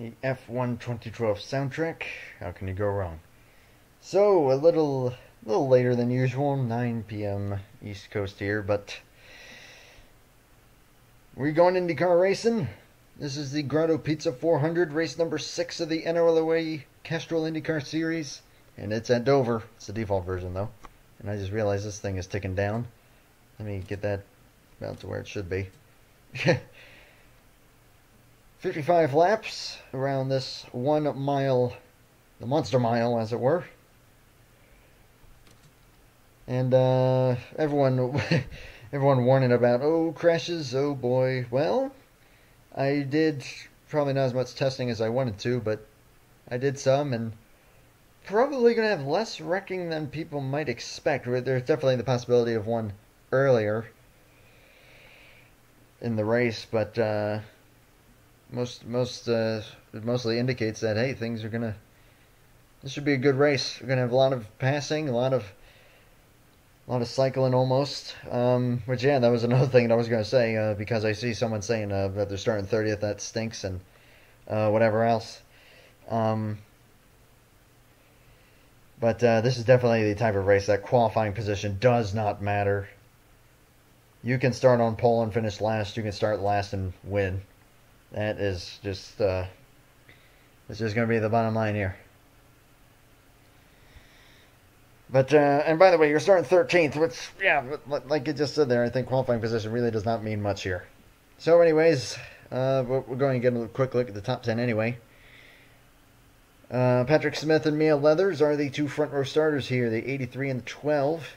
The F1 2012 soundtrack. How can you go wrong? So, a little later than usual, 9 p.m. East Coast here, but we're going Indycar racing. This is the Grotto Pizza 400, race number 6 of the NRLOA Castrol Indycar series, and it's at Dover. It's the default version, though. And I just realized this thing is ticking down. Let me get that about to where it should be. 55 laps around this 1 mile, the monster mile, as it were. And everyone warning about, oh, crashes, oh boy. Well, I did probably not as much testing as I wanted to, but I did some, and probably going to have less wrecking than people might expect. There's definitely the possibility of one earlier in the race, but mostly indicates that, hey, things are gonna, this should be a good race. We're gonna have a lot of passing, a lot of cycling almost, which, yeah, that was another thing that I was gonna say, because I see someone saying that they're starting 30th, that stinks, and whatever else. But this is definitely the type of race that qualifying position does not matter. You can start on pole and finish last. You can start last and win. That is just, it's just going to be the bottom line here. But, and by the way, you're starting 13th, which, yeah, like it just said there, I think qualifying position really does not mean much here. So anyways, we're going to get a quick look at the top 10 anyway. Patrick Smith and Mia Leathers are the two front row starters here, the 83 and the 12.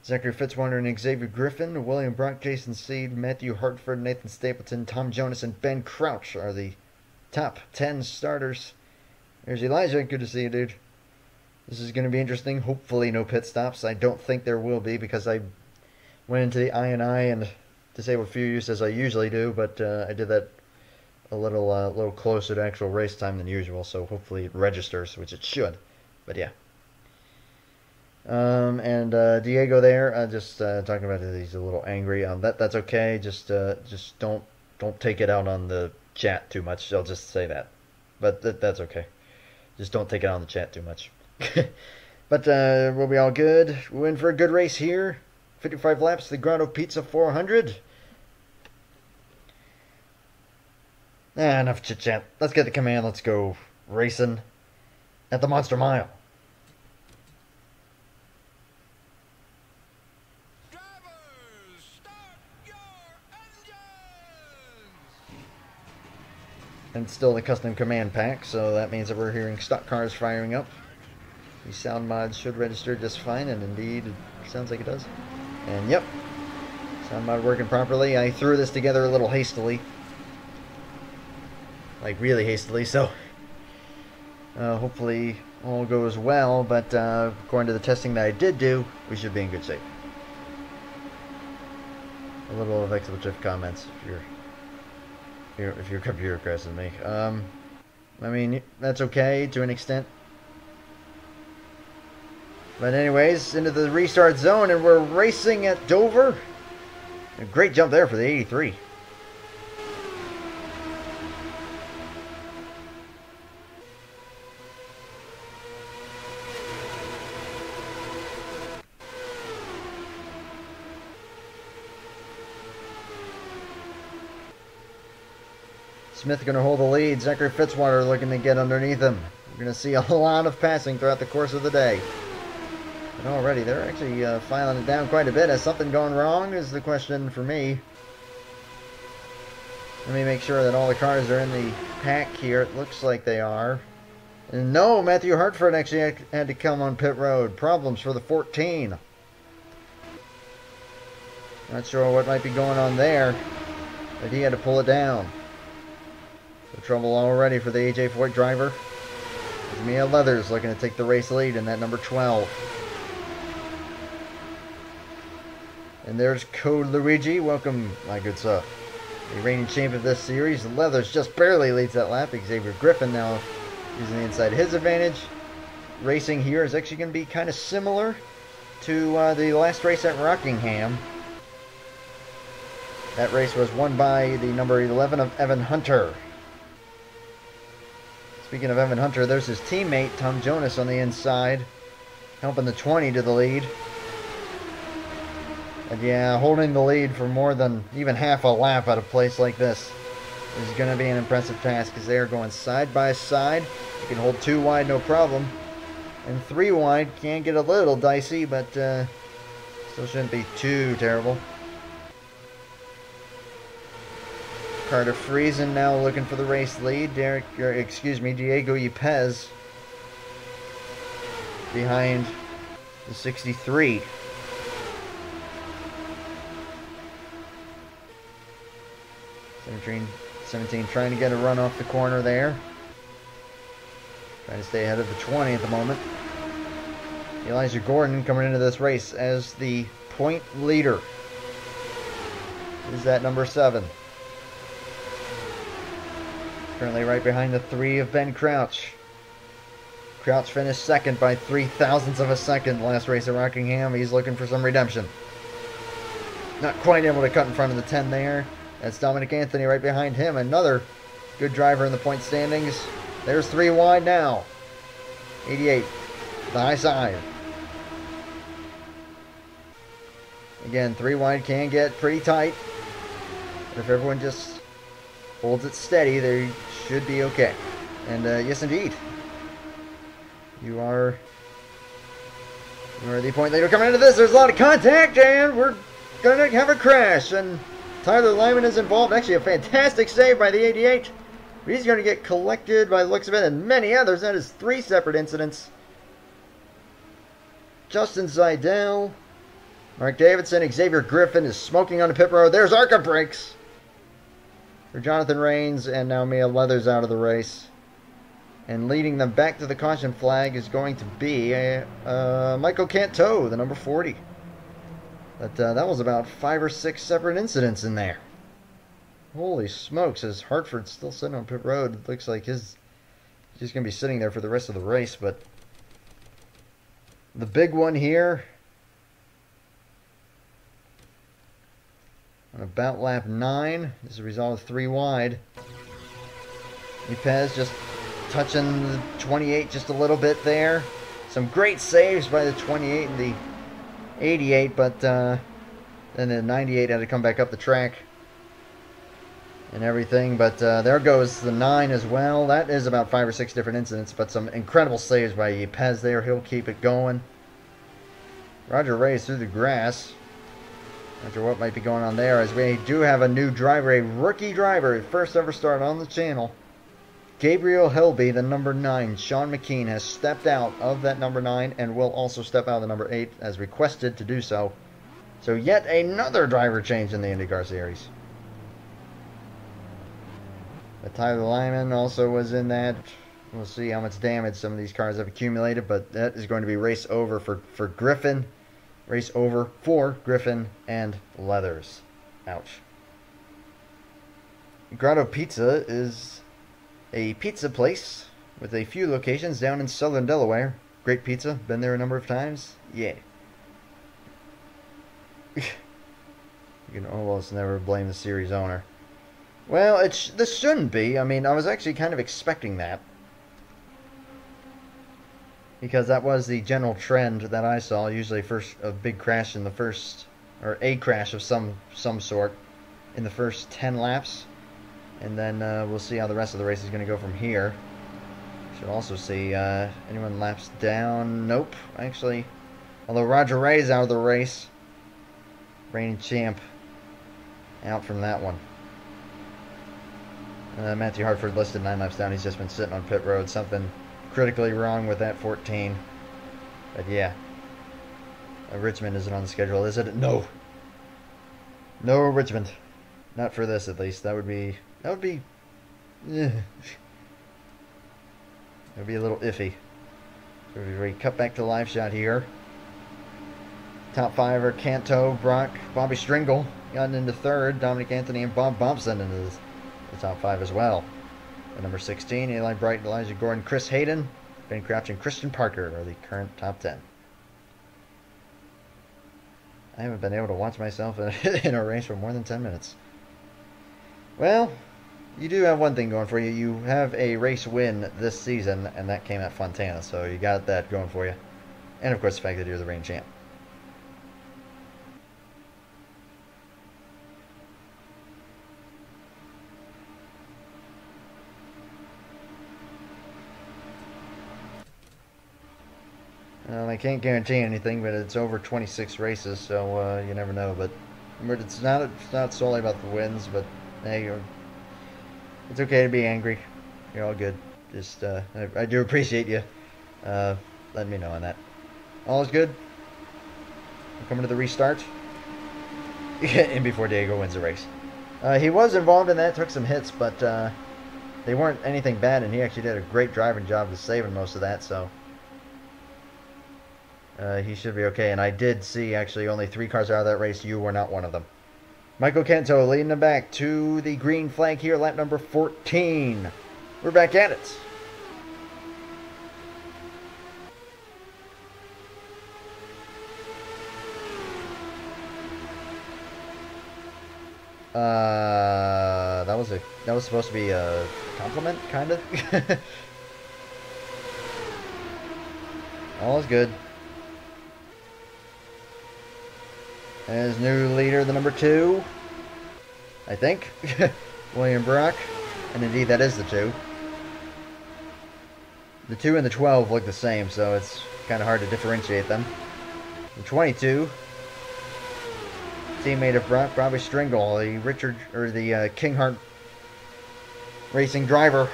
Zachary Fitzwater and Xavier Griffin, William Brock, Jason Seed, Matthew Hartford, Nathan Stapleton, Tom Jonas, and Ben Crouch are the top 10 starters. There's Elijah. Good to see you, dude. This is going to be interesting. Hopefully no pit stops. I don't think there will be, because I went into the I&I and disabled fuel use as I usually do, but I did that a little closer to actual race time than usual, so hopefully it registers, which it should. But yeah. And Diego there, just talking about it, he's a little angry. That's okay. Just don't take it out on the chat too much. I'll just say that. But that's okay. Just don't take it out on the chat too much. But we'll be all good. We're in for a good race here. 55 laps, the Grotto Pizza 400. Enough chit chat. Let's get the command. Let's go racing at the Monster Mile. And still the custom command pack, so that means that we're hearing stock cars firing up. The sound mod should register just fine, and indeed it sounds like it does. And yep, sound mod working properly. I threw this together a little hastily, like really hastily, so hopefully all goes well, but according to the testing that I did do, we should be in good shape. A little of expletive comments if your computer crashes me. I mean, that's okay to an extent. But anyways, into the restart zone, and we're racing at Dover. A great jump there for the 83. Smith going to hold the lead. Zachary Fitzwater looking to get underneath him. We're going to see a lot of passing throughout the course of the day. And already they're actually filing it down quite a bit. Has something gone wrong is the question for me. Let me make sure that all the cars are in the pack here. It looks like they are. And no, Matthew Hartford actually had to come on pit road. Problems for the 14. Not sure what might be going on there, but he had to pull it down. So trouble already for the AJ Foyt driver. There's Mia Leathers looking to take the race lead in that number 12. And there's Code Luigi. Welcome, my good sir. The reigning champ of this series. Leathers just barely leads that lap. Xavier Griffin now using the inside his advantage. Racing here is actually going to be kind of similar to the last race at Rockingham. That race was won by the number 11 of Evan Hunter. Speaking of Evan Hunter, there's his teammate, Tom Jonas, on the inside, helping the 20 to the lead. And yeah, holding the lead for more than even half a lap at a place like this is going to be an impressive task, because they are going side by side. You can hold 2 wide, no problem. And 3 wide can get a little dicey, but still shouldn't be too terrible. Carter Friesen now looking for the race lead. Diego Yepes behind the 63. 17 trying to get a run off the corner there. Trying to stay ahead of the 20 at the moment. Elijah Gordon coming into this race as the point leader. Is that number 7? Currently right behind the 3 of Ben Crouch. Crouch finished second by 0.003 of a second last race at Rockingham. He's looking for some redemption. Not quite able to cut in front of the 10 there. That's Dominic Anthony right behind him. Another good driver in the point standings. There's 3 wide now. 88, the high side. Again, 3 wide can get pretty tight. But if everyone just holds it steady, they should be okay. And yes, indeed. You are the point leader coming into this. There's a lot of contact, and we're going to have a crash. And Tyler Lyman is involved. Actually, a fantastic save by the 88. But he's going to get collected by the looks of it, and many others. That is 3 separate incidents. Justin Seidel, Mark Davidson, Xavier Griffin is smoking on the pit road. There's ARCA brakes for Jonathan Rains, and now Mia Leathers out of the race. And leading them back to the caution flag is going to be Michael Canto, the number 40. But that was about 5 or 6 separate incidents in there. Holy smokes, as Hartford's still sitting on pit road. It looks like he's just going to be sitting there for the rest of the race. But the big one here, on about lap 9, is a result of 3 wide. Yepes just touching the 28 just a little bit there. Some great saves by the 28 and the 88, but then the 98 had to come back up the track and everything. But there goes the 9 as well. That is about 5 or 6 different incidents, but some incredible saves by Yepes there. He'll keep it going. Roger Reyes through the grass. Not sure what might be going on there, as we do have a new driver, a rookie driver, first ever start on the channel. Gabriel Helby, the number 9. Sean McKean has stepped out of that number 9 and will also step out of the number 8 as requested to do so. So yet another driver change in the IndyCar series. But Tyler Lyman also was in that. We'll see how much damage some of these cars have accumulated, but that is going to be race over for Griffin. Race over for Griffin and Leathers. Ouch. Grotto Pizza is a pizza place with a few locations down in southern Delaware. Great pizza. Been there a number of times. Yeah. You can almost never blame the series owner. Well, this shouldn't be. I mean, I was actually kind of expecting that, because that was the general trend that I saw. Usually first a big crash in the first, or a crash of some sort in the first 10 laps. And then we'll see how the rest of the race is going to go from here. Should also see anyone laps down. Nope, actually. Although Roger Ray's out of the race. Reigning champ out from that one. Matthew Hartford listed 9 laps down. He's just been sitting on pit road. Something critically wrong with that 14. But yeah. Richmond isn't on the schedule, is it? No. No Richmond. Not for this, at least. That would be that would be a little iffy. So we cut back to live shot here. Top 5 are Canto, Brock, Bobby Stringle gotten into 3rd. Dominic Anthony and Bob Bompson into the top 5 as well. At number 16, Eli Bright, Elijah Gordon, Chris Hayden, Ben Crouch, and Christian Parker are the current top 10. I haven't been able to watch myself in a race for more than 10 minutes. Well, You do have one thing going for you. You have a race win this season, and that came at Fontana, so you got that going for you. And, of course, the fact that you're the reigning champ. I can't guarantee anything, but it's over 26 races, so you never know. But it's not solely about the wins, but hey, it's okay to be angry. You're all good. Just I do appreciate you letting me know on that. All is good. We're coming to the restart. And before Diego wins the race. He was involved in that, took some hits, but they weren't anything bad, and he actually did a great driving job of saving most of that, so he should be okay. And I did see actually only 3 cars out of that race. You were not one of them. Michael Canto leading them back to the green flag here, lap number 14. We're back at it. That was supposed to be a compliment, kind of. All is good. As new leader, the number 2, I think, William Brock, and indeed that is the 2. The 2 and the 12 look the same, so it's kind of hard to differentiate them. The 22, teammate of Brock, Bobby Stringle, the Kinghart Racing driver,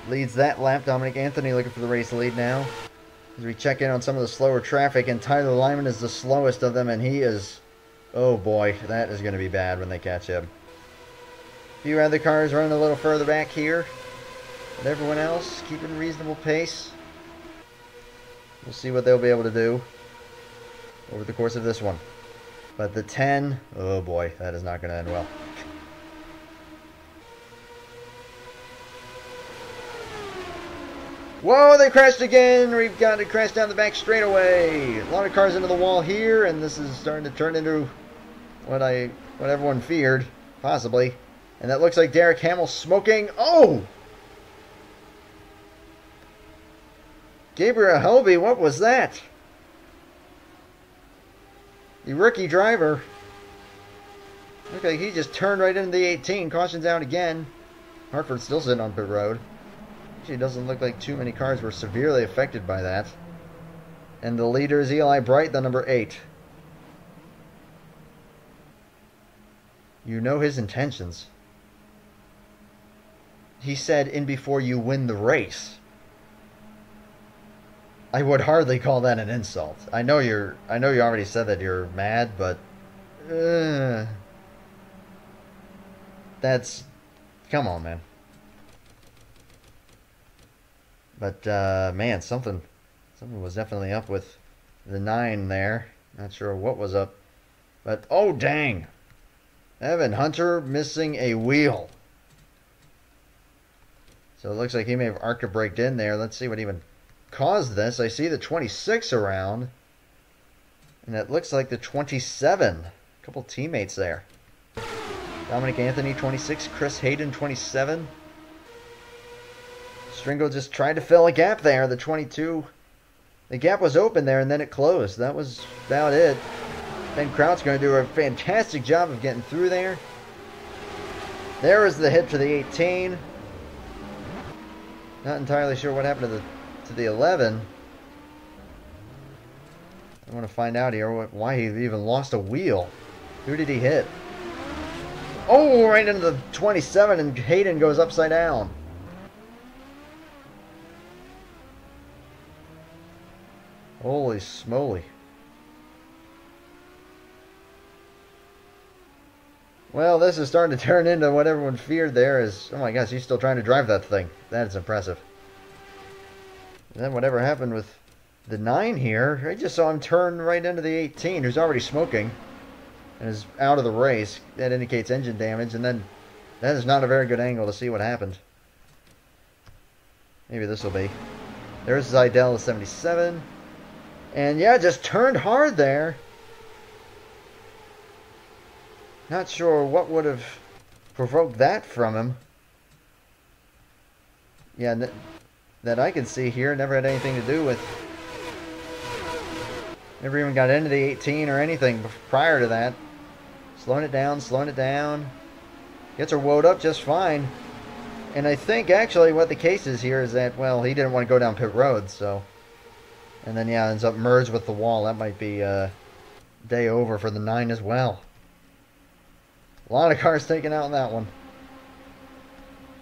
leads that lap. Dominic Anthony looking for the race lead now. As we check in on some of the slower traffic, and Tyler Lyman is the slowest of them, and he is, oh boy, that is going to be bad when they catch him. A few other cars running a little further back here, but everyone else keeping reasonable pace. We'll see what they'll be able to do over the course of this one. But the 10, oh boy, that is not going to end well. Whoa, they crashed again. We've got to crash down the back straightaway. A lot of cars into the wall here, and this is starting to turn into what everyone feared, possibly. And that looks like Derek Hamill smoking. Oh! Gabriel Helby, what was that? The rookie driver. Okay, he just turned right into the 18. Caution's out again. Hartford's still sitting on pit road. Actually, it doesn't look like too many cars were severely affected by that. And the leader is Eli Bright, the number 8. You know his intentions. He said, "In before you win the race." I would hardly call that an insult. I know you already said that you're mad, but that's, come on, man. But man, something was definitely up with the 9 there. Not sure what was up, but oh dang, Evan Hunter missing a wheel. So it looks like he may have arc braked in there. Let's see what even caused this. I see the 26 around, and it looks like the 27. A couple teammates there. Dominic Anthony 26, Chris Hayden 27. Stringo just tried to fill a gap there. The 22, the gap was open there, and then it closed. That was about it. Ben Kraut's going to do a fantastic job of getting through there. There was the hit to the 18. Not entirely sure what happened to the 11. I want to find out here why he even lost a wheel. Who did he hit? Oh, right into the 27, and Hayden goes upside down. Holy smoly. Well, this is starting to turn into what everyone feared there is, oh my gosh, he's still trying to drive that thing. That is impressive. And then whatever happened with the 9 here, I just saw him turn right into the 18, who's already smoking and is out of the race. That indicates engine damage, and then that is not a very good angle to see what happened. Maybe this will be. There's Zidell, 77. And yeah, just turned hard there. Not sure what would have provoke that from him. Yeah, that I can see here. Never had anything to do with. Never even got into the 18 or anything prior to that. Slowing it down, slowing it down. Gets her woed up just fine. And I think actually what the case is here is that, well, he didn't want to go down pit road, so. And then, yeah, ends up merged with the wall. That might be day over for the 9 as well. A lot of cars taken out in that one.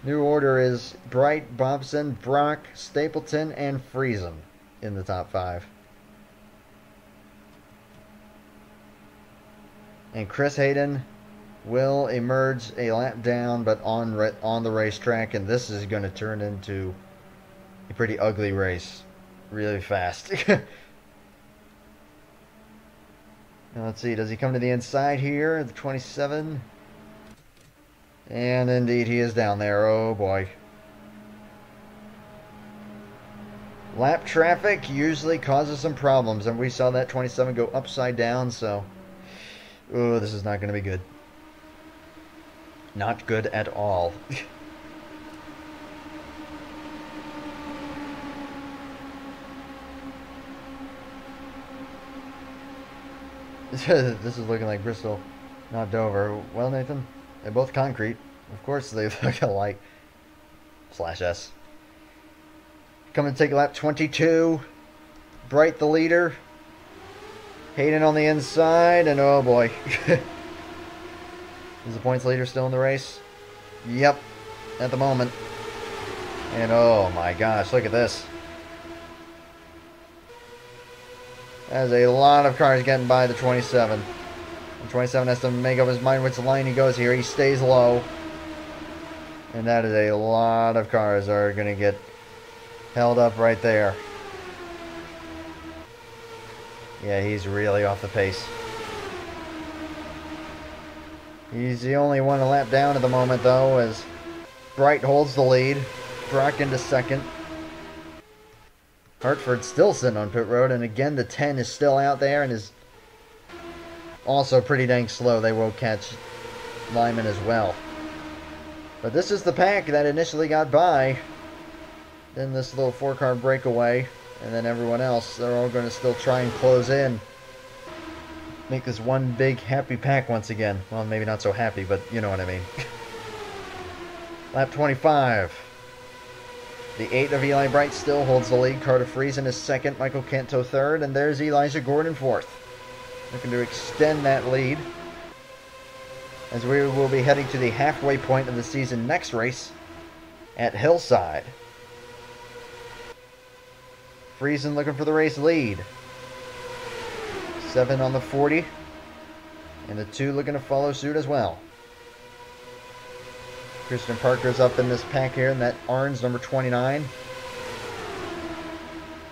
New order is Bright, Bobson, Brock, Stapleton, and Friesen in the top 5. And Chris Hayden will emerge a lap down, but on the racetrack, and this is going to turn into a pretty ugly race really fast. Now let's see, does he come to the inside here, the 27? And indeed he is down there. Oh boy. Lap traffic usually causes some problems, and we saw that 27 go upside down, so oh, this is not going to be good. Not good at all. This is looking like Bristol, not Dover. Well, Nathan, they're both concrete. Of course they look alike. /S. Coming to take lap 22. Bright the leader. Hayden on the inside, and oh boy. Is the points leader still in the race? Yep, at the moment. And oh my gosh, look at this. There's a lot of cars getting by the 27. The 27 has to make up his mind which line he goes here. He stays low. And that is a lot of cars that are going to get held up right there. Yeah, he's really off the pace. He's the only one a lap down at the moment, though, as Bright holds the lead. Brock into second. Hartford still sitting on pit road, and again the 10 is still out there and is also pretty dang slow. They will catch Lyman as well. But this is the pack that initially got by. Then this little 4-car breakaway, and then everyone else, they're all going to still try and close in. Make this one big happy pack once again. Well, maybe not so happy, but you know what I mean. Lap 25. The 8 of Eli Bright still holds the lead. Carter Friesen is second. Michael Canto third. And there's Elijah Gordon fourth. Looking to extend that lead, as we will be heading to the halfway point of the season next race at Hillside. Friesen looking for the race lead. 7 on the 40. And the 2 looking to follow suit as well. Christian Parker's up in this pack here, and that orange, number 29.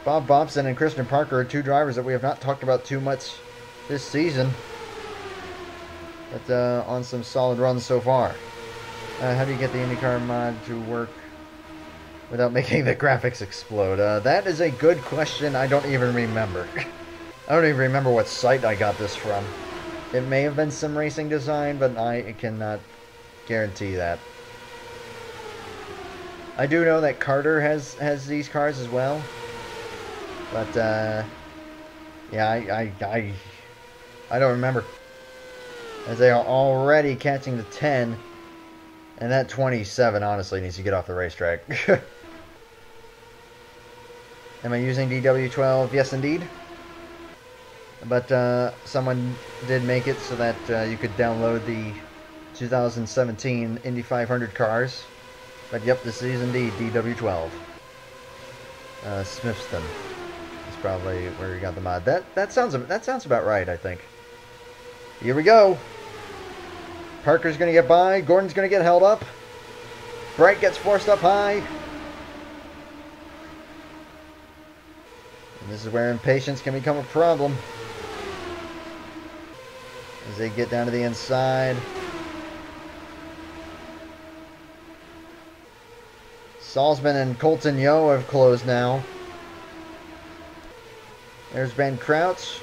Bob Bobson and Christian Parker are 2 drivers that we have not talked about too much this season, but on some solid runs so far. How do you get the IndyCar mod to work without making the graphics explode? That is a good question. I don't even remember. I don't even remember what site I got this from. It may have been Sim Racing Design, but I cannot guarantee that. I do know that Carter has these cars as well, but yeah, I don't remember, as they are already catching the 10, and that 27 honestly needs to get off the racetrack. Am I using DW12? Yes, indeed. But someone did make it so that you could download the 2017 Indy 500 cars. But yep, this is indeed DW12. Smithston is probably where you got the mod. That sounds about right, I think. Here we go. Parker's going to get by. Gordon's going to get held up. Bright gets forced up high. And this is where impatience can become a problem, as they get down to the inside. Salzman and Colton Yo have closed now. There's Ben Crouch.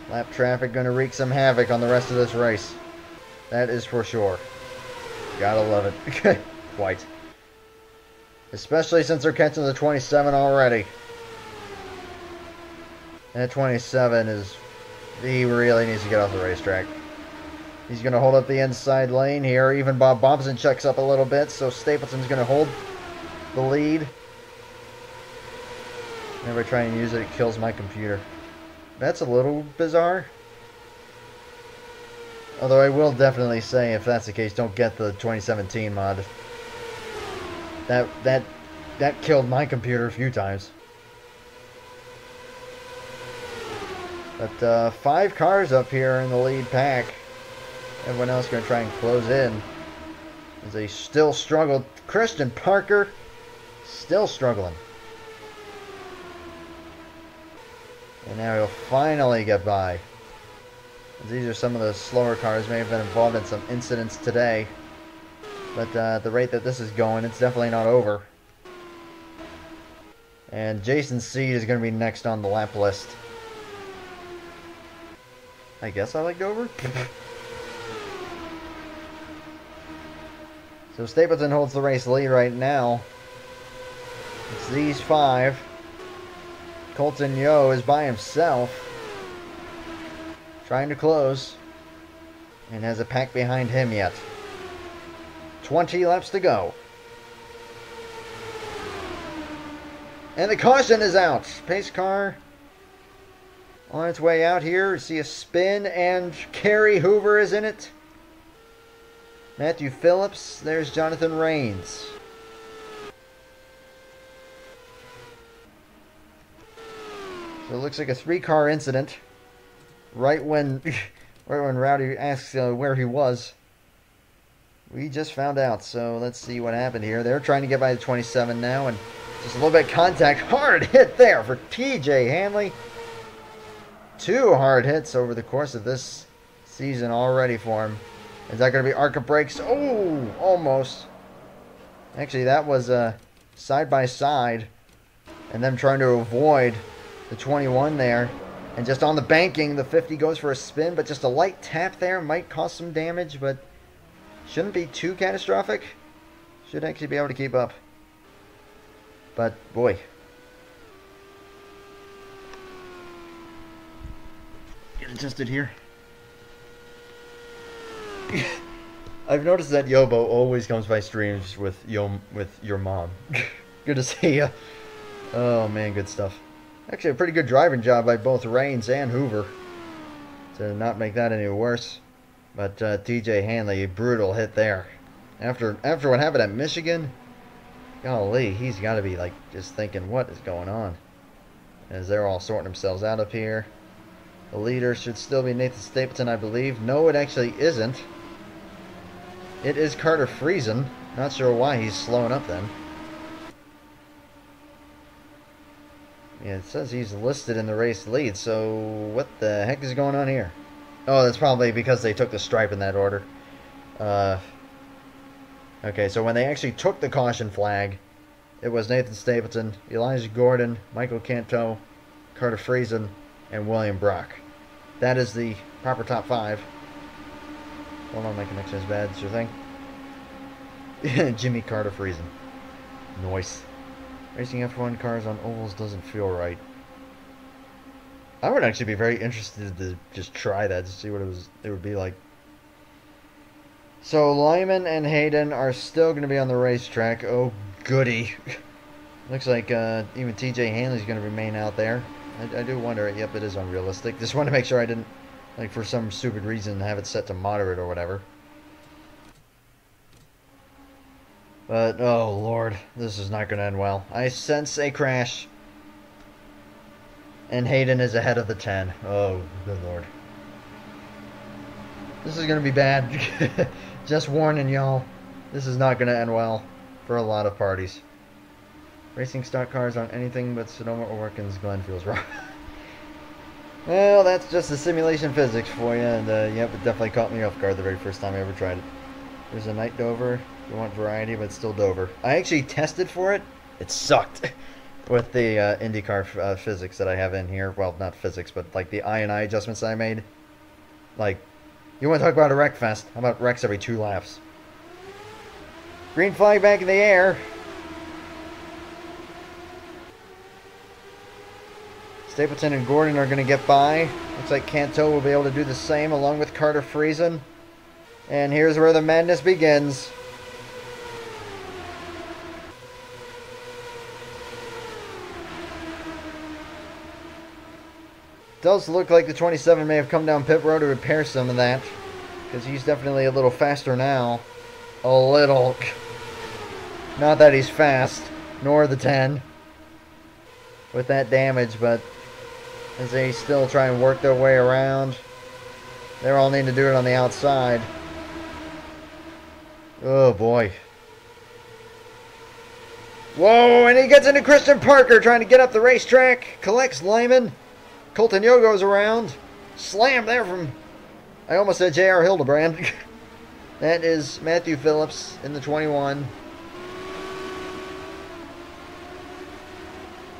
Lap traffic going to wreak some havoc on the rest of this race. That is for sure. Gotta love it. Quite. Especially since they're catching the 27 already. That 27 is... He really needs to get off the racetrack. He's going to hold up the inside lane here. Even Bob Bobson checks up a little bit, so Stapleton's going to hold the lead. Whenever I try and use it, it kills my computer. That's a little bizarre. Although I will definitely say, if that's the case, don't get the 2017 mod. That killed my computer a few times. But 5 cars up here in the lead pack. Everyone else going to try and close in. As they still struggle. Christian Parker still struggling. And now he'll finally get by. These are some of the slower cars. May have been involved in some incidents today. But the rate that this is going, it's definitely not over. And Jason Seed is going to be next on the lap list. I guess I like Dover. So Stapleton holds the race lead right now. It's these 5. Colton Yo is by himself. Trying to close. And has a pack behind him yet. 20 laps to go. And the caution is out. Pace car on its way out here. See a spin and Kerry Hoover is in it. Matthew Phillips. There's Jonathan Rains. So it looks like a 3-car incident. Right when Rowdy asks where he was. We just found out. So let's see what happened here. They're trying to get by the 27 now. And just a little bit of contact. Hard hit there for TJ Hanley. 2 hard hits over the course of this season already for him. Is that going to be ARCA brakes? Oh, almost. Actually, that was side by side. And them trying to avoid the 21 there. And just on the banking, the 50 goes for a spin. But just a light tap there might cause some damage. But shouldn't be too catastrophic. Should actually be able to keep up. But, boy. Get adjusted here. I've noticed that Yobo always comes by streams with your mom. Good to see ya. Oh man, good stuff. Actually, a pretty good driving job by both Rains and Hoover to not make that any worse. But TJ Hanley, a brutal hit there. After what happened at Michigan, golly, he's got to be like just thinking, what is going on? As they're all sorting themselves out up here. The leader should still be Nathan Stapleton, I believe. No, it actually isn't. It is Carter Friesen. Not sure why he's slowing up then. Yeah, it says he's listed in the race lead, so what the heck is going on here? Oh, that's probably because they took the stripe in that order. Okay, so when they actually took the caution flag, it was Nathan Stapleton, Elijah Gordon, Michael Canto, Carter Friesen, and William Brock. That is the proper top 5. Hold on, my connection is bad. Sure thing. Jimmy Carter Friesen. Nice. Racing F1 cars on ovals doesn't feel right. I would actually be very interested to just try that to see what it would be like. So Lyman and Hayden are still going to be on the racetrack. Oh goody. Looks like even TJ Hanley's going to remain out there. I do wonder. Yep, it is unrealistic. Just want to make sure I didn't, like, for some stupid reason, have it set to moderate or whatever. But, oh, Lord, this is not going to end well. I sense a crash. And Hayden is ahead of the 10. Oh, good Lord. This is going to be bad. Just warning y'all. This is not going to end well for a lot of parties. Racing stock cars on anything but Sonoma or Watkins Glen feels wrong. Well, that's just the simulation physics for you. And, yep, it definitely caught me off guard the very first time I ever tried it. There's a night Dover. We want variety, but it's still Dover. I actually tested for it. It sucked with the IndyCar physics that I have in here. Well, not physics, but like the I and I adjustments that I made. Like, You want to talk about a wreck fest? How about wrecks every 2 laps? Green flag back in the air. Stapleton and Gordon are going to get by. Looks like Canto will be able to do the same along with Carter Friesen. And here's where the madness begins. Does look like the 27 may have come down pit road to repair some of that. Because he's definitely a little faster now. A little. Not that he's fast. Nor the 10. With that damage, but as they still try and work their way around. They're all needing to do it on the outside. Oh boy. Whoa, and he gets into Christian Parker trying to get up the racetrack. Collects Lyman. Colton Yo goes around. Slam there from, I almost said J.R. Hildebrand. That is Matthew Phillips in the 21.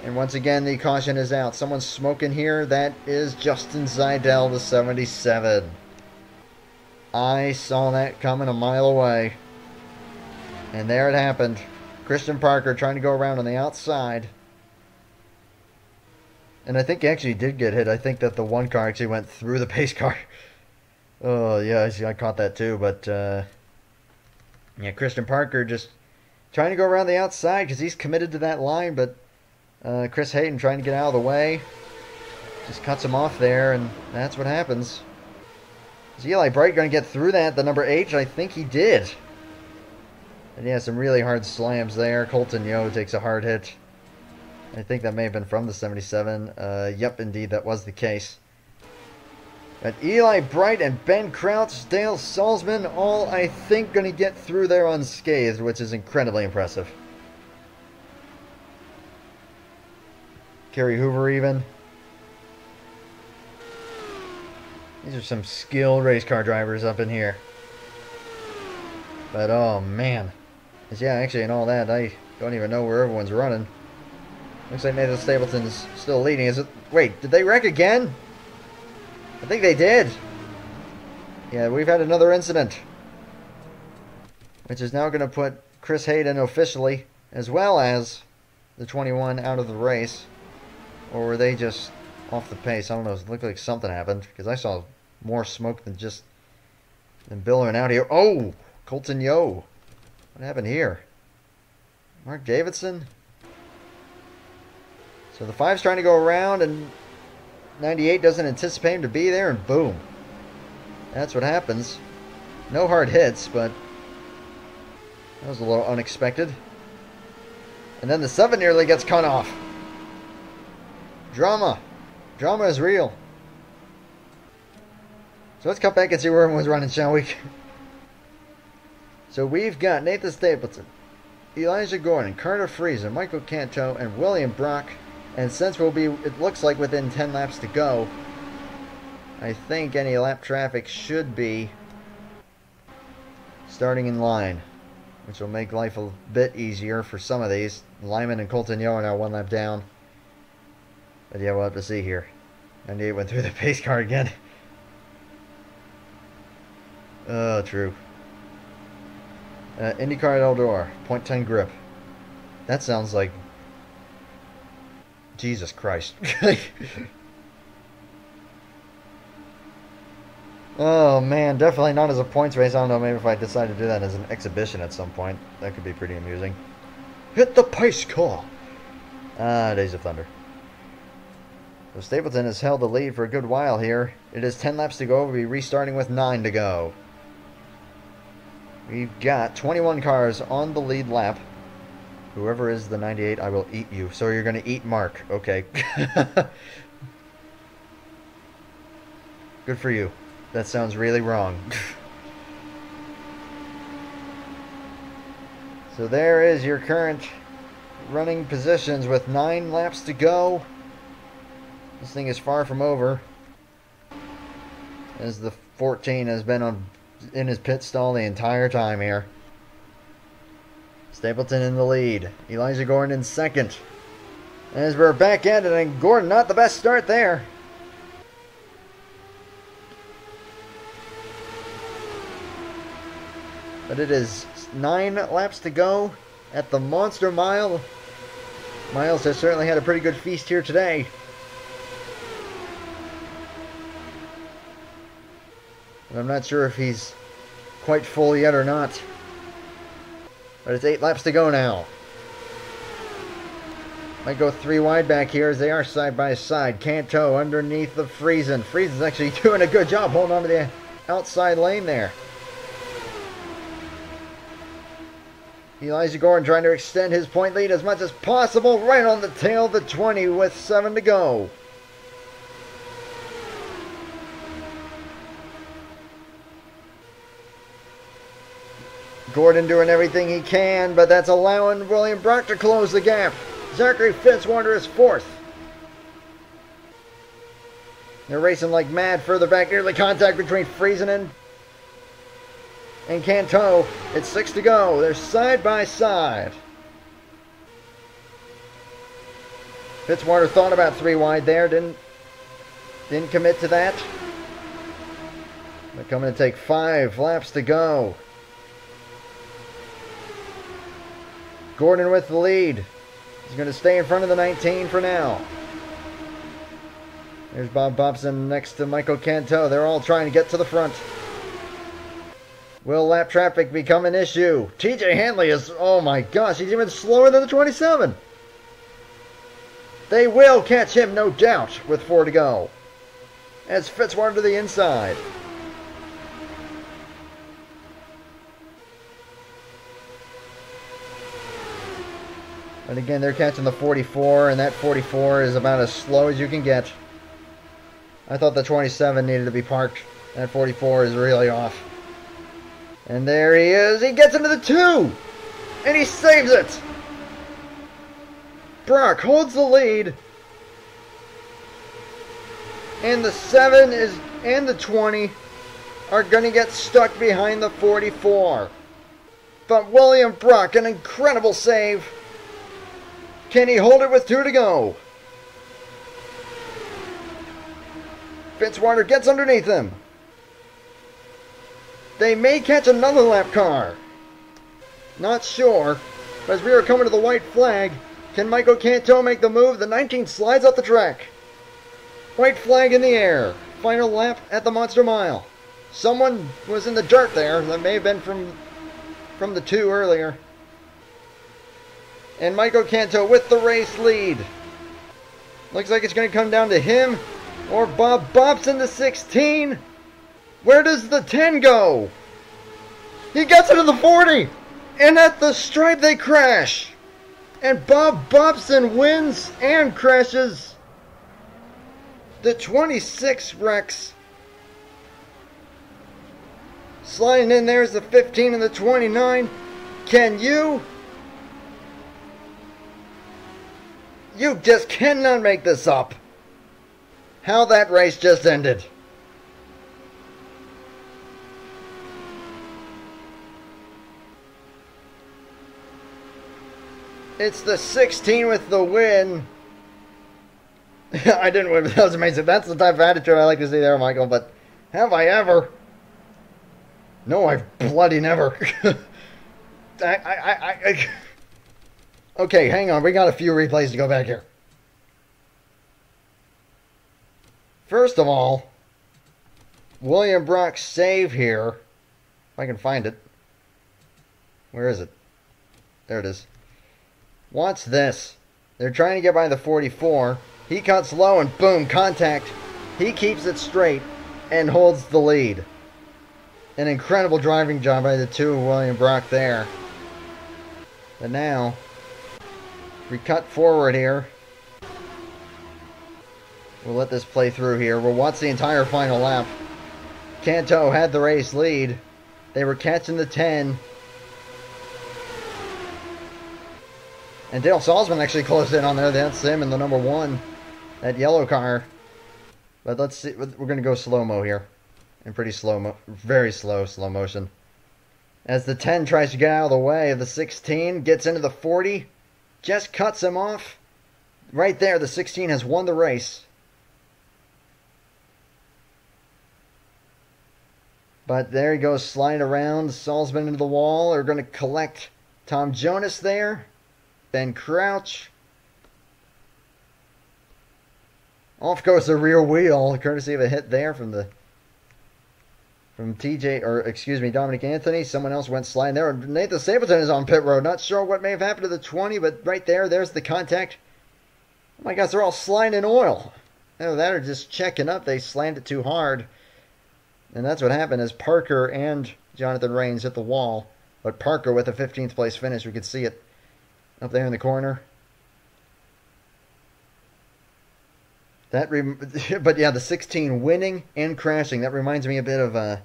And once again, the caution is out. Someone's smoking here. That is Justin Seidel, the 77. I saw that coming a mile away. And there it happened. Christian Parker trying to go around on the outside. And I think he actually did get hit. I think that the 1 car actually went through the pace car. Oh, yeah, I caught that too. But, yeah, Christian Parker just trying to go around the outside because he's committed to that line. But Chris Hayden trying to get out of the way. Just cuts him off there, and that's what happens. Is Eli Bright going to get through that? The number 8? I think he did. And yeah, some really hard slams there. Colton Yo takes a hard hit. I think that may have been from the 77. Yep, indeed, that was the case. But Eli Bright and Ben Crouch, Dale Salzman, all, I think, going to get through there unscathed, which is incredibly impressive. Kerry Hoover even. These are some skilled race car drivers up in here. But, oh, man. Yeah, actually, and all that, I don't even know where everyone's running. Looks like Nathan Stapleton's still leading. Is it? Wait, did they wreck again? I think they did. Yeah, we've had another incident. Which is now going to put Chris Hayden officially, as well as the 21, out of the race. Or were they just off the pace? I don't know. It looked like something happened. Because I saw more smoke than billowing out here. Oh! Colton Yo. What happened here? Mark Davidson? So the 5's trying to go around, and 98 doesn't anticipate him to be there, and boom. That's what happens. No hard hits, but that was a little unexpected. And then the 7 nearly gets cut off. Drama. Drama is real. So let's cut back and see where everyone's running, shall we? So we've got Nathan Stapleton, Elijah Gordon, Carter Friesen, Michael Canto, and William Brock. And since we'll be, it looks like within 10 laps to go, I think any lap traffic should be starting in line, which will make life a bit easier for some of these. Lyman and Colton Yo are now 1 lap down. But yeah, we'll have to see here. 98 went through the pace car again. Oh, true. Indycar at Eldor, 0.10 grip. That sounds like Jesus Christ. Oh man, definitely not as a points race. I don't know, maybe if I decide to do that as an exhibition at some point, that could be pretty amusing. Hit the pace car! Days of Thunder. So Stapleton has held the lead for a good while here. It is 10 laps to go. We'll be restarting with 9 to go. We've got 21 cars on the lead lap. Whoever is the 98, I will eat you. So you're going to eat Mark. Okay. Good for you. That sounds really wrong. So there is your current running positions with 9 laps to go. This thing is far from over, as the 14 has been in his pit stall the entire time here. Stapleton in the lead. Elijah Gordon in second. As we're back at it, and Gordon not the best start there. But it is 9 laps to go at the Monster Mile. Miles has certainly had a pretty good feast here today. And I'm not sure if he's quite full yet or not. But it's 8 laps to go now. Might go 3 wide back here as they are side by side. Canto underneath the Friesen. Friesen's actually doing a good job holding on to the outside lane there. Elijah Gordon trying to extend his point lead as much as possible. Right on the tail of the 20 with 7 to go. Gordon doing everything he can, but that's allowing William Brock to close the gap. Zachary Fitzwater is 4th. They're racing like mad further back near the contact between Friesen and Canto. It's 6 to go. They're side by side. Fitzwater thought about 3 wide there. Didn't commit to that. They're coming to take 5 laps to go. Gordon with the lead. He's going to stay in front of the 19 for now. There's Bob Bobson next to Michael Canto. They're all trying to get to the front. Will lap traffic become an issue? TJ Hanley is, oh my gosh, he's even slower than the 27. They will catch him, no doubt, with 4 to go. As Fitzwater to the inside. And again, they're catching the 44, and that 44 is about as slow as you can get. I thought the 27 needed to be parked. That 44 is really off. And there he is. He gets into the 2! And he saves it! Brock holds the lead. And the 7 is and the 20 are going to get stuck behind the 44. But William Brock, an incredible save. Can he hold it with 2 to go? Fitzwater gets underneath him. They may catch another lap car. Not sure. But as we are coming to the white flag, can Michael Canto make the move? The 19 slides off the track. White flag in the air. Final lap at the Monster Mile. Someone was in the dirt there. That may have been from the 2 earlier. And Michael Canto with the race lead. Looks like it's going to come down to him or Bob Bobson, the 16. Where does the 10 go? He gets into the 40. And at the stripe they crash. And Bob Bobson wins and crashes. The 26 wrecks. Sliding in there is the 15 and the 29. Can you? You just cannot make this up. How that race just ended. It's the 16 with the win. I didn't win, but that was amazing. That's the type of attitude I like to see there, Michael. But have I ever? No, I've bloody never. Okay, hang on. We got a few replays to go back here. First of all, William Brock's save here. If I can find it. Where is it? There it is. Watch this. They're trying to get by the 44. He cuts low and boom, contact. He keeps it straight and holds the lead. An incredible driving job by the 2 of William Brock there. But now, we cut forward here. We'll let this play through here. We'll watch the entire final lap. Canto had the race lead. They were catching the 10. And Dale Salzman actually closed in on there. That's him in the number 1. That yellow car. But let's see. We're going to go slow-mo here. And pretty slow-mo. Very slow motion. As the 10 tries to get out of the way of the 16. Gets into the 40. Just cuts him off. Right there, the 16 has won the race. But there he goes, sliding around. Salzman into the wall. They're going to collect Tom Jonas there. Ben Crouch. Off goes the rear wheel, courtesy of a hit there from Dominic Anthony. Someone else went sliding there. Nathan Stapleton is on pit road. Not sure what may have happened to the 20, but right there's the contact. Oh my gosh, they're all sliding in oil. Either that or just checking up. They slammed it too hard. And that's what happened as Parker and Jonathan Rains hit the wall. But Parker with a 15th place finish. We could see it up there in the corner. But yeah, the 16 winning and crashing. That reminds me a bit of the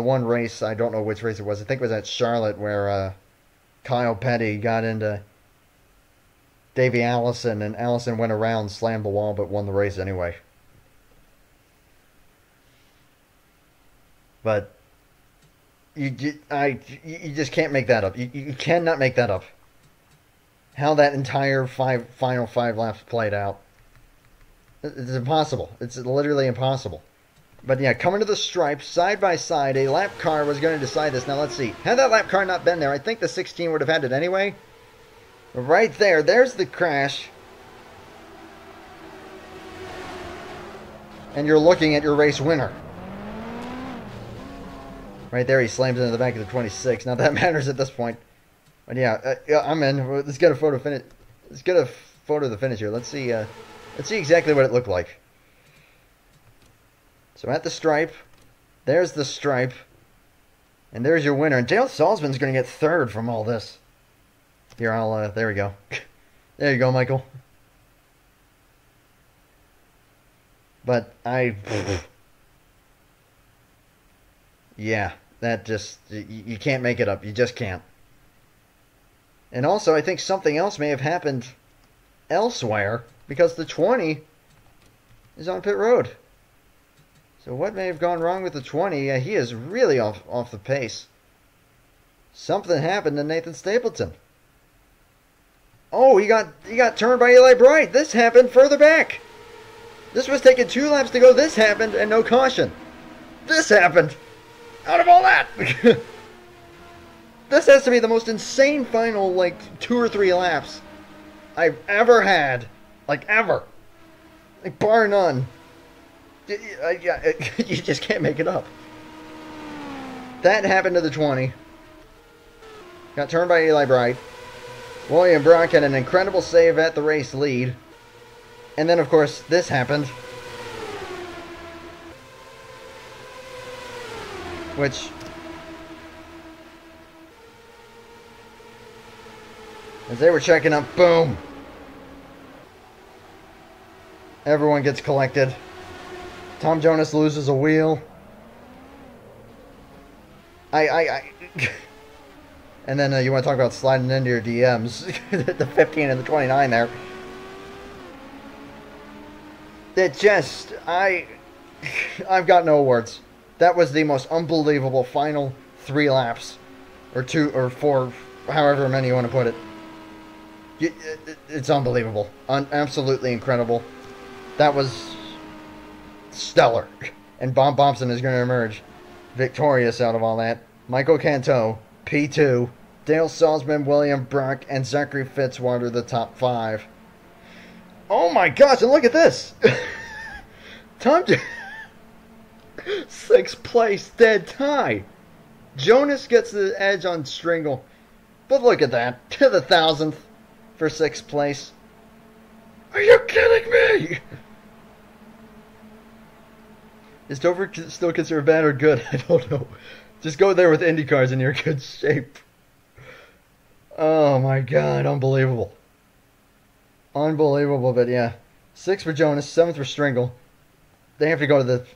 one race. I don't know which race it was. I think it was at Charlotte where Kyle Petty got into Davey Allison, and Allison went around, slammed the wall, but won the race anyway. But you just can't make that up. You cannot make that up. How that entire final 5 laps played out. It's impossible. It's literally impossible. But yeah, coming to the stripe, side by side, a lap car was going to decide this. Now let's see. Had that lap car not been there, I think the 16 would have had it anyway. But right there's the crash. And you're looking at your race winner. Right there, he slams into the back of the 26. Not that matters at this point. But yeah, I'm in. Let's get a photo finish. Let's get a photo of the finish here. Let's see exactly what it looked like. So at the stripe, there's the stripe, and there's your winner. And Dale Salzman's going to get third from all this. Here, there we go. There you go, Michael. But yeah, that just, you can't make it up. You just can't. And also, I think something else may have happened elsewhere, because the 20 is on pit road. So what may have gone wrong with the 20? He is really off the pace. Something happened to Nathan Stapleton. Oh, he got turned by Eli Bright. This happened further back. This was taking 2 laps to go. This happened and no caution. This happened. Out of all that. This has to be the most insane final, 2 or 3 laps I've ever had. Ever. Bar none. You just can't make it up. That happened to the 20. Got turned by Eli Bright. William Brock had an incredible save at the race lead. And then, of course, this happened. Which, as they were checking up, boom. Everyone gets collected. Tom Jonas loses a wheel. And then you want to talk about sliding into your DMs. The 15 and the 29 there. It just, I've got no words. That was the most unbelievable final 3 laps. Or 2 or 4, however many you want to put it. It's unbelievable. Absolutely incredible. That was stellar. And Bob Bompson is going to emerge victorious out of all that. Michael Canto, P2. Dale Salzman, William Brock, and Zachary Fitzwater, the top 5. Oh my gosh, and look at this. Tom 6th place, dead tie. Jonas gets the edge on Stringle. But look at that. To the 1,000th for 6th place. Are you kidding me? Is Dover still considered bad or good? I don't know. Just go there with Indycars and you're in good shape. Oh my god, unbelievable. Unbelievable, but yeah. 6th for Jonas, 7th for Stringle. They have to go to the...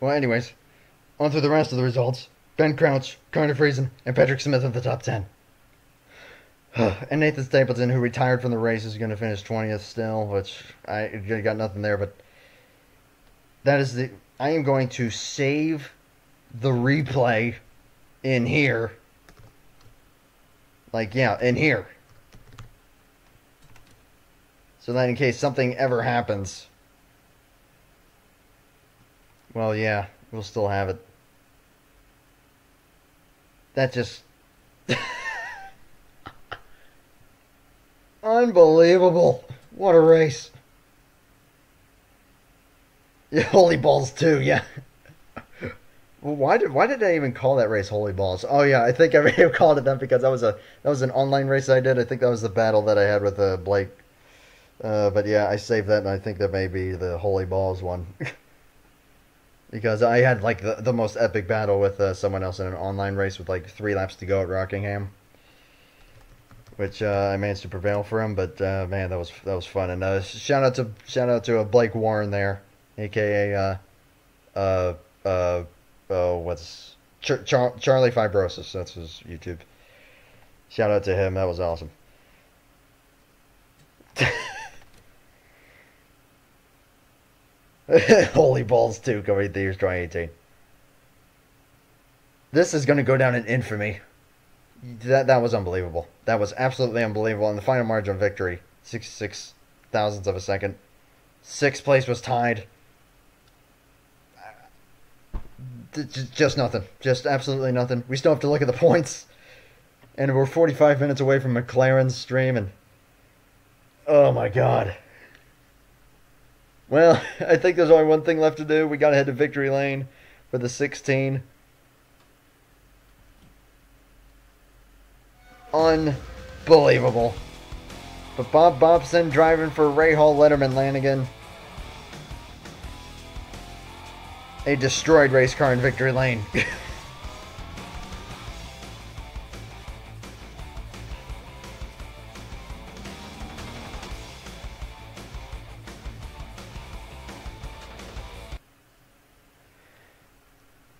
Well, anyways. On to the rest of the results. Ben Crouch, Carter Friesen, and Patrick Smith in the top 10. And Nathan Stapleton, who retired from the race, is going to finish 20th still, which I got nothing there, but that is the... I am going to save the replay in here. In here. So that in case something ever happens. Well, yeah. We'll still have it. That just... Unbelievable. What a race. Yeah, Holy Balls too, yeah. Well, why did I even call that race Holy Balls? Oh yeah, I think I may have called it that because that was an online race I did. I think that was the battle that I had with Blake. But yeah, I saved that, and I think that may be the Holy Balls one. Because I had like the most epic battle with someone else in an online race with like 3 laps to go at Rockingham, which I managed to prevail for him. But man, that was fun. And shout out to Blake Warren there, aka what's Charlie Fibrosis. That's his YouTube. Shout out to him. That was awesome. Holy Balls 2 coming to years 2018. This is going to go down in infamy. That was unbelievable. That was absolutely unbelievable. And the final margin of victory, 66 thousandths of a second. 6th place was tied. Just nothing. Just absolutely nothing. We still have to look at the points. And we're 45 minutes away from McLaren's stream. And oh my God. Well, I think there's only one thing left to do. We got to head to victory lane for the 16. Unbelievable. But Bob Bobson driving for Ray Hall Letterman Lanigan. A destroyed race car in victory lane.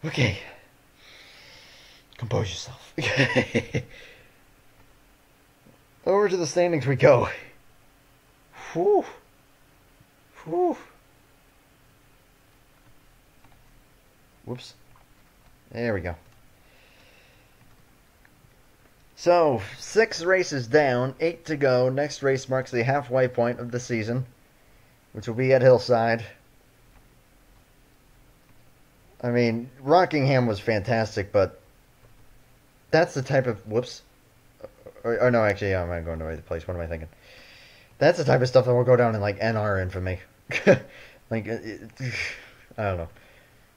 Okay. Compose yourself. Over to the standings we go. Whew. Whew. Whoops. There we go. So, 6 races down, 8 to go. Next race marks the halfway point of the season, which will be at Hillside. I mean, Rockingham was fantastic, but that's the type of... Whoops. Or no, actually, yeah, I'm going to the right place. What am I thinking? That's the type of stuff that will go down in, like, NR infamy. Like, I don't know.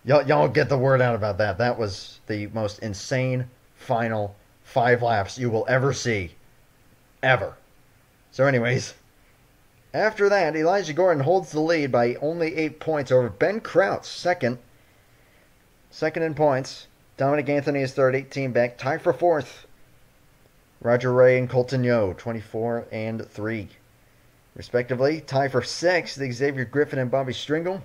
Y'all get the word out about that. That was the most insane final 5 laps you will ever see. Ever. So anyways, after that, Elijah Gordon holds the lead by only 8 points over Ben Kraut's second. Second in points. Dominic Anthony is third, 18 back. Tied for 4th. Roger Ray and Colton Yo, 24 and 3. Respectively. Tie for 6th, Xavier Griffin and Bobby Stringle.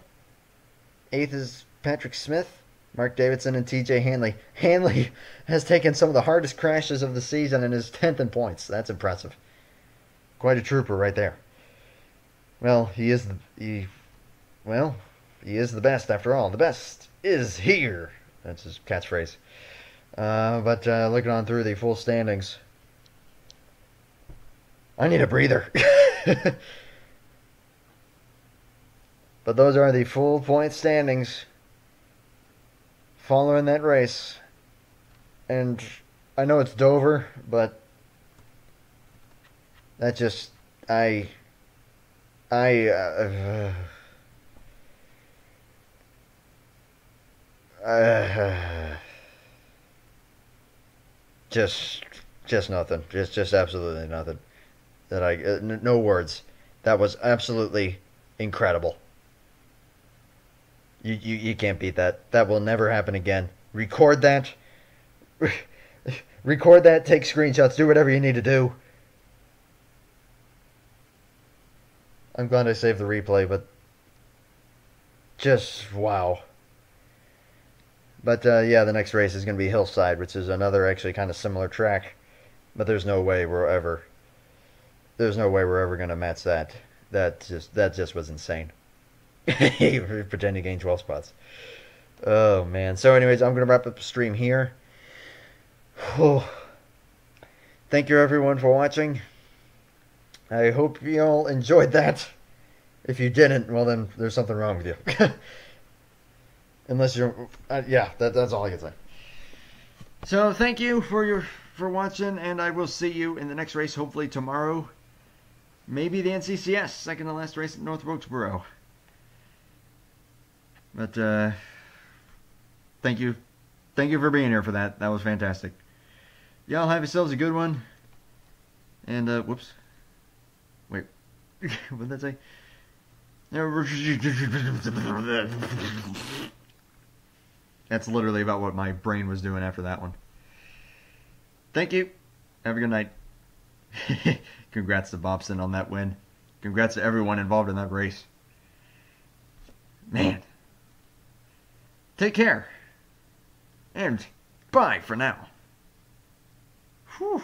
8th is Patrick Smith, Mark Davidson, and TJ Hanley. Hanley has taken some of the hardest crashes of the season and is 10th in points. That's impressive. Quite a trooper right there. Well, he is the best after all. The best is here. That's his catchphrase. But looking on through the full standings, I need a breather. But those are the full point standings following that race. And I know it's Dover, but that just, just nothing. Just absolutely nothing. No words. That was absolutely incredible. You can't beat that. That will never happen again. Record that. Record that. Take screenshots. Do whatever you need to do. I'm glad I saved the replay, but just wow. But yeah, the next race is going to be Hillside, which is another actually kind of similar track. But there's no way we're ever going to match that. That just was insane. Pretend to gain 12 spots. Oh man. So anyways, I'm going to wrap up the stream here. Thank you everyone for watching. I hope you all enjoyed that. If you didn't, well then there's something wrong with you. Unless you're, yeah, that's all I can say. So thank you for watching, and I will see you in the next race, hopefully tomorrow. Maybe the NCCS, second to last race at North Wilkesboro. But thank you for being here for that. That was fantastic. Y'all have yourselves a good one. And whoops, wait, what did that say? That's literally about what my brain was doing after that one. Thank you. Have a good night. Congrats to Bobson on that win. Congrats to everyone involved in that race. Man. Take care. And bye for now. Whew.